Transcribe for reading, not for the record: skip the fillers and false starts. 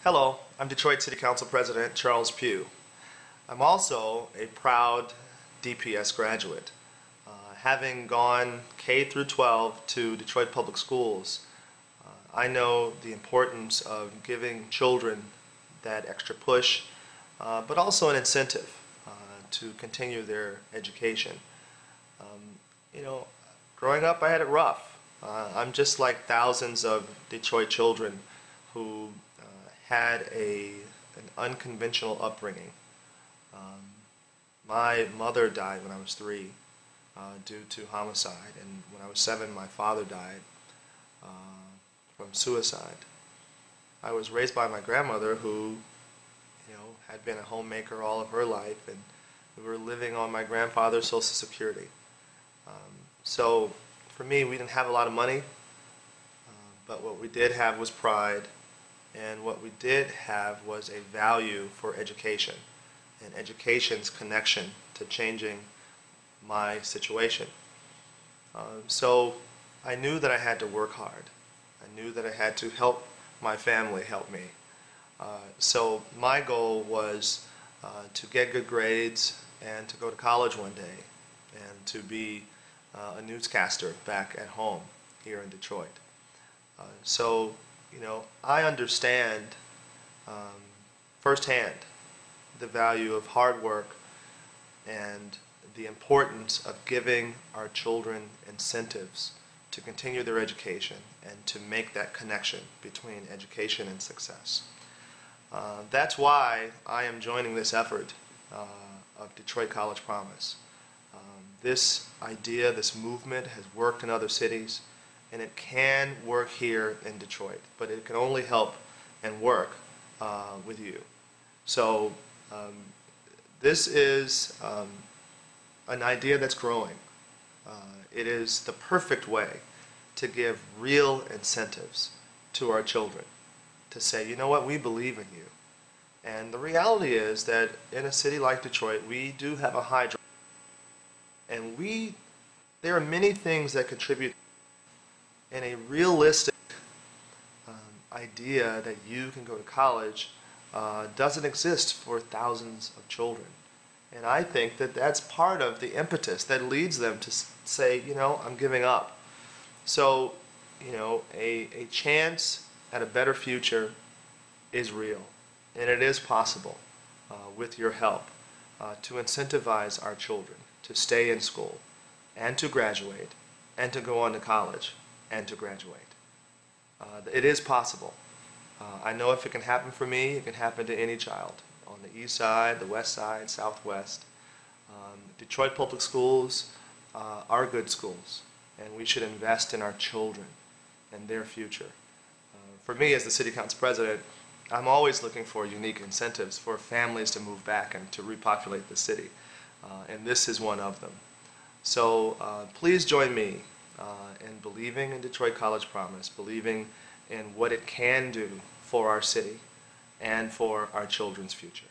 Hello, I'm Detroit City Council President Charles Pugh. I'm also a proud DPS graduate. Having gone K through 12 to Detroit Public Schools, I know the importance of giving children that extra push, but also an incentive to continue their education. Growing up I had it rough. I'm just like thousands of Detroit children who had an unconventional upbringing. My mother died when I was 3 due to homicide, and when I was 7 my father died from suicide. I was raised by my grandmother who had been a homemaker all of her life, and we were living on my grandfather's Social Security. So for me, we didn't have a lot of money, but what we did have was pride, and what we did have was a value for education and education's connection to changing my situation. So I knew that I had to work hard. I knew that I had to help my family help me. So my goal was to get good grades and to go to college one day and to be a newscaster back at home here in Detroit. I understand firsthand the value of hard work and the importance of giving our children incentives to continue their education and to make that connection between education and success. That's why I am joining this effort of Detroit College Promise. This idea, this movement has worked in other cities, and it can work here in Detroit, but it can only help and work with you. So this is an idea that's growing. It is the perfect way to give real incentives to our children, to say, you know what, we believe in you. And the reality is that in a city like Detroit, we do have a high drive, and there are many things that contribute in a realistic idea that you can go to college doesn't exist for thousands of children. And I think that that's part of the impetus that leads them to say, I'm giving up. So, a chance at a better future is real, and it is possible with your help to incentivize our children to stay in school and to graduate and to go on to college and to graduate. It is possible. I know if it can happen for me, it can happen to any child on the east side, the west side, southwest. Detroit Public Schools are good schools, and we should invest in our children and their future. For me, as the City Council President, I'm always looking for unique incentives for families to move back and to repopulate the city, and this is one of them. So please join me in believing in Detroit College Promise, believing in what it can do for our city and for our children's future.